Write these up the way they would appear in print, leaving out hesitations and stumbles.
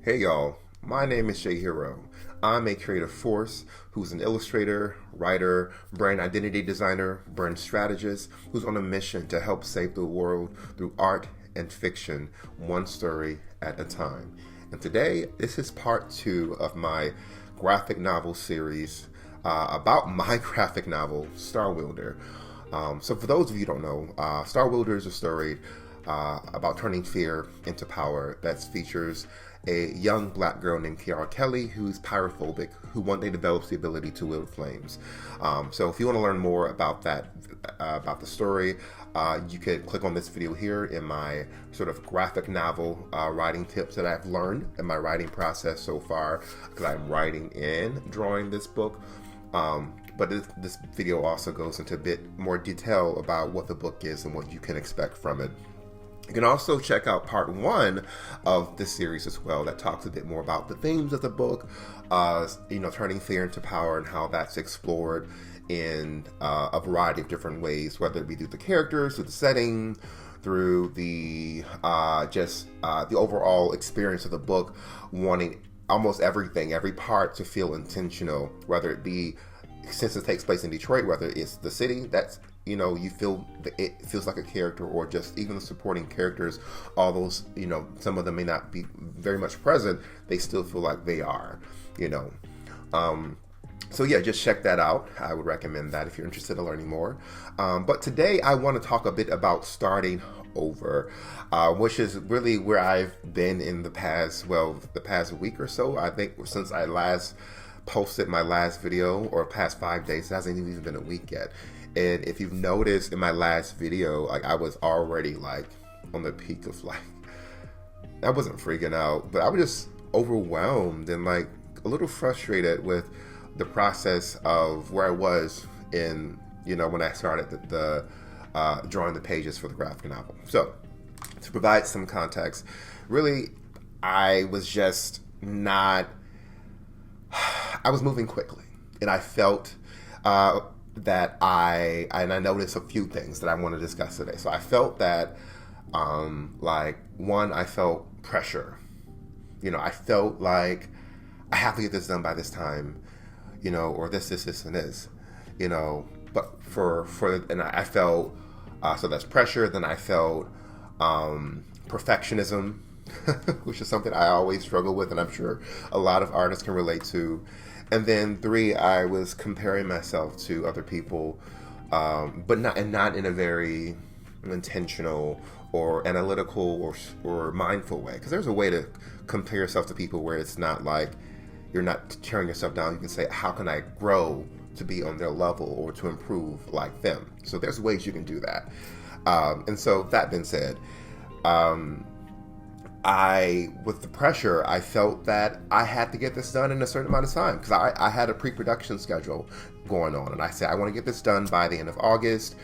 Hey y'all, my name is Jay Hero. I'm a creative force who's an illustrator, writer, brand identity designer, brand strategist who's on a mission to help save the world through art and fiction, one story at a time. And today, this is part two of my graphic novel series about my graphic novel, Star Wielder. So for those of you who don't know, Star Wielder is a story about turning fear into power that features a young black girl named Kiara Kelly who's pyrophobic, who one day develops the ability to wield flames. So if you want to learn more about that, about the story, you can click on this video here in my sort of graphic novel writing tips that I've learned in my writing process so far, because I'm writing and drawing this book. But this video also goes into a bit more detail about what the book is and what you can expect from it. You can also check out part one of this series as well that talks a bit more about the themes of the book, turning fear into power and how that's explored in a variety of different ways, whether it be through the characters, through the setting, through the the overall experience of the book, wanting almost everything, every part to feel intentional, whether it be, since it takes place in Detroit, whether it's the city that's you feel that it feels like a character, or just even the supporting characters, all those, some of them may not be very much present, they still feel like they are, So yeah, just check that out. I would recommend that if you're interested in learning more. But today I want to talk a bit about starting over, which is really where I've been in the past week or so. I think since I last posted my last video, or past 5 days, it hasn't even been a week yet. And if you've noticed in my last video, I was already on the peak of I wasn't freaking out, but I was just overwhelmed and a little frustrated with the process of where I was in, when I started the drawing the pages for the graphic novel. So to provide some context, really, I was just not, I was moving quickly, and I felt that I noticed a few things that I want to discuss today. So I felt that, one, I felt pressure. I felt like I have to get this done by this time, or this, and this, But and I felt, so that's pressure. Then I felt perfectionism, which is something I always struggle with, and I'm sure a lot of artists can relate to. And then 3, I was comparing myself to other people, but not in a very intentional or analytical or mindful way. Because there's a way to compare yourself to people where it's not like you're not tearing yourself down. You can say, how can I grow to be on their level or to improve like them? So there's ways you can do that. And so that being said, with the pressure, I felt that I had to get this done in a certain amount of time, because I had a pre-production schedule going on, and I said I want to get this done by the end of August.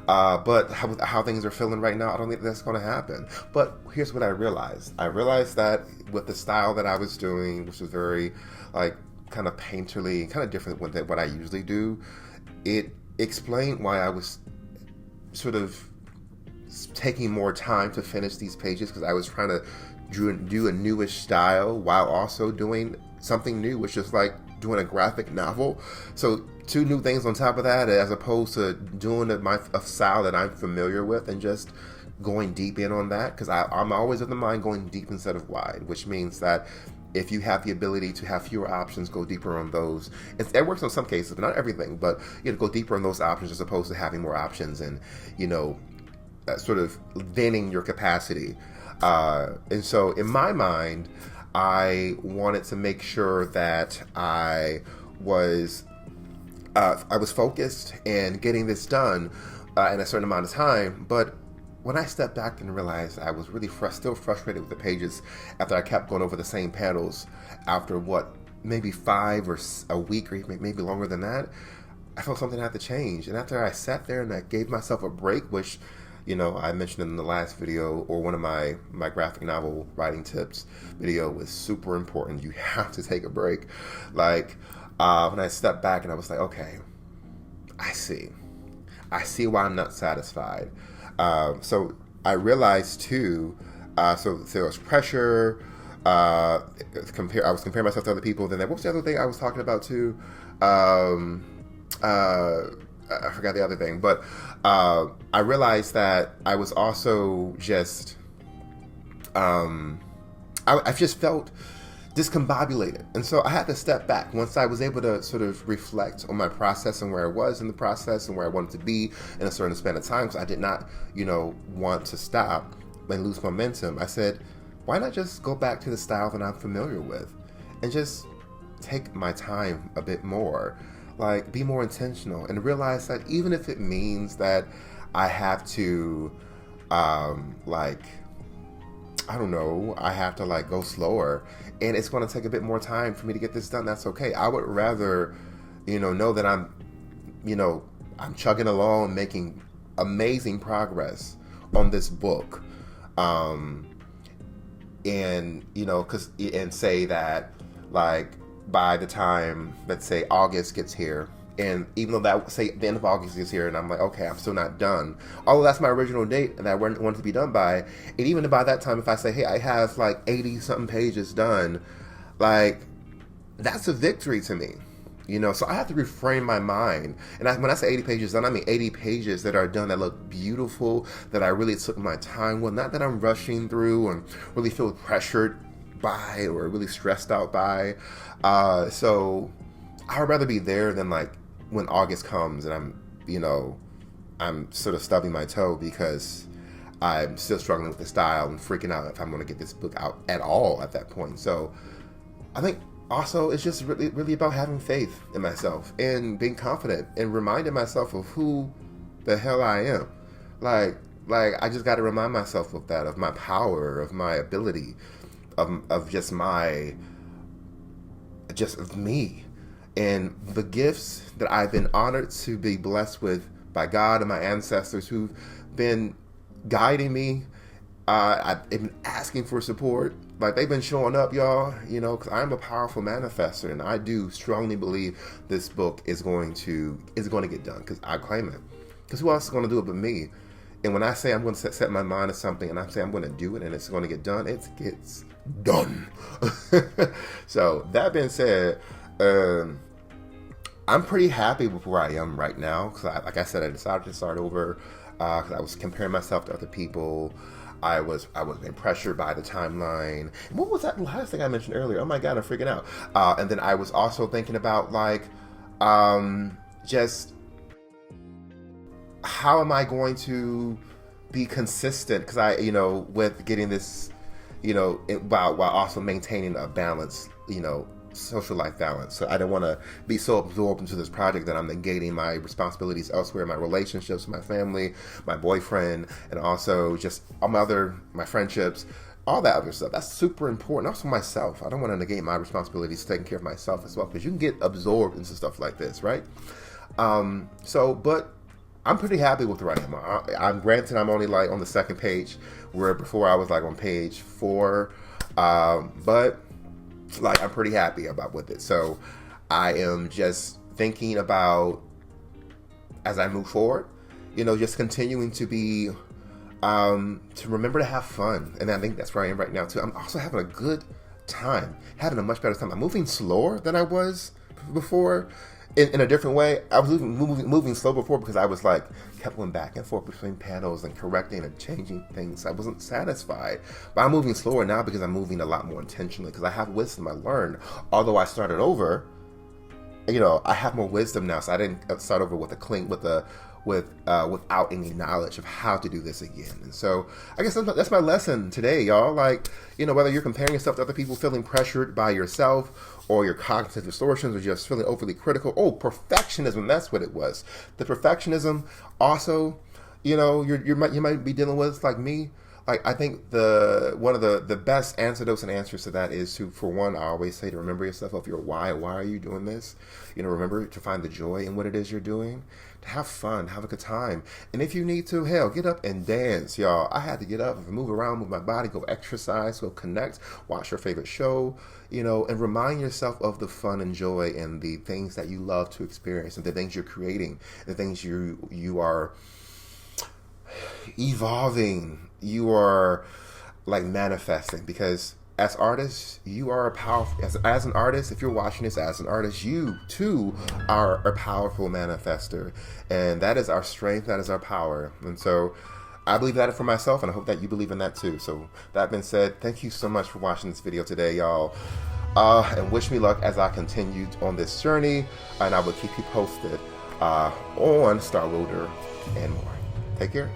But how things are feeling right now, I don't think that's going to happen. But here's what I realized. I realized that with the style that I was doing, which was very kind of painterly, kind of different than what I usually do, it explained why I was sort of taking more time to finish these pages, because I was trying to do a newish style while also doing something new, which is doing a graphic novel. So 2 new things on top of that, as opposed to doing a style that I'm familiar with and just going deep in on that, because I'm always of the mind going deep instead of wide, which means that if you have the ability to have fewer options, go deeper on those. It works in some cases, but not everything. But go deeper on those options as opposed to having more options and sort of thinning your capacity. And so in my mind, I wanted to make sure that I was focused and getting this done in a certain amount of time. But when I stepped back and realized I was really still frustrated with the pages after I kept going over the same panels after maybe 5 or a week, or maybe longer than that, I felt something had to change. And after I sat there and I gave myself a break, which I mentioned in the last video, or one of my graphic novel writing tips video, was super important. You have to take a break. When I stepped back and I was like, okay, I see why I'm not satisfied. So I realized too, so there was pressure, uh, I was comparing myself to other people. Then what was the other thing I was talking about too? Um, I forgot the other thing, but I realized that I was also just I just felt discombobulated. And so I had to step back once I was able to sort of reflect on my process and where I was in the process and where I wanted to be in a certain span of time. Because I did not, want to stop and lose momentum. I said, why not just go back to the style that I'm familiar with and just take my time a bit more, like be more intentional and realize that even if it means that I have to, I have to go slower and it's going to take a bit more time for me to get this done. That's okay. I would rather, know that I'm chugging along, making amazing progress on this book. And say that by the time, let's say August gets here, and even though that, say the end of August is here and I'm like, okay, I'm still not done, although that's my original date and I wanted to be done by, and even by that time, if I say, hey, I have 80 something pages done, that's a victory to me. So I have to reframe my mind. And when I say 80 pages done, I mean 80 pages that are done that look beautiful, that I really took my time with, not that I'm rushing through and really feel pressured by or really stressed out by. So I would rather be there than when August comes and I'm sort of stubbing my toe because I'm still struggling with the style and freaking out if I'm going to get this book out at all at that point. So I think also it's just really, really about having faith in myself and being confident and reminding myself of who the hell I am. I just got to remind myself of that, of my power, of my ability, of just of me. And the gifts that I've been honored to be blessed with by God and my ancestors who've been guiding me. I've been asking for support. They've been showing up, y'all, because I'm a powerful manifester. And I do strongly believe this book is going to get done because I claim it. Because who else is going to do it but me? And when I say I'm going to set my mind to something and I say I'm going to do it and it's going to get done, it gets done. So that being said, I'm pretty happy with where I am right now because, like I said, I decided to start over because I was comparing myself to other people. I was being pressured by the timeline. And what was that last thing I mentioned earlier? Oh my God, I'm freaking out. And then I was also thinking about just how am I going to be consistent? Because with getting this, while also maintaining a balance, social life balance. So I don't want to be so absorbed into this project that I'm negating my responsibilities elsewhere, my relationships, my family, my boyfriend, and also just all my friendships, all that other stuff. That's super important. Also myself. I don't want to negate my responsibilities, taking care of myself as well, because you can get absorbed into stuff like this, right? But I'm pretty happy with where I am. I'm granted I'm only on the second page, where before I was on page 4, but I'm pretty happy with it. So I am just thinking about, as I move forward, just continuing to be, to remember to have fun. And I think that's where I am right now too. I'm also having a good time, having a much better time. I'm moving slower than I was before. In a different way. I was moving slow before because I was kept going back and forth between panels and correcting and changing things. I wasn't satisfied. But I'm moving slower now because I'm moving a lot more intentionally because I have wisdom I learned. Although I started over, I have more wisdom now. So I didn't start over without any knowledge of how to do this again. And so I guess that's my lesson today, y'all. Whether you're comparing yourself to other people, feeling pressured by yourself, or your cognitive distortions, or just feeling overly critical. Oh, perfectionism, that's what it was. The perfectionism also, you might be dealing with, like me. I think one of the best antidotes and answers to that is to, for one, I always say to remember yourself of your why. Why are you doing this? Remember to find the joy in what it is you're doing. To have fun, have a good time. And if you need to, hell, get up and dance, y'all. I had to get up and move around, move my body, go exercise, go connect, watch your favorite show, and remind yourself of the fun and joy and the things that you love to experience and the things you're creating, the things you are evolving, you are manifesting, because as artists, you are a powerful, as an artist, if you're watching this as an artist, you too are a powerful manifester. And that is our strength, that is our power. And so I believe that for myself, and I hope that you believe in that too. So that being said, thank you so much for watching this video today, y'all. And wish me luck as I continue on this journey, and I will keep you posted on Star Wielder and more. Take care.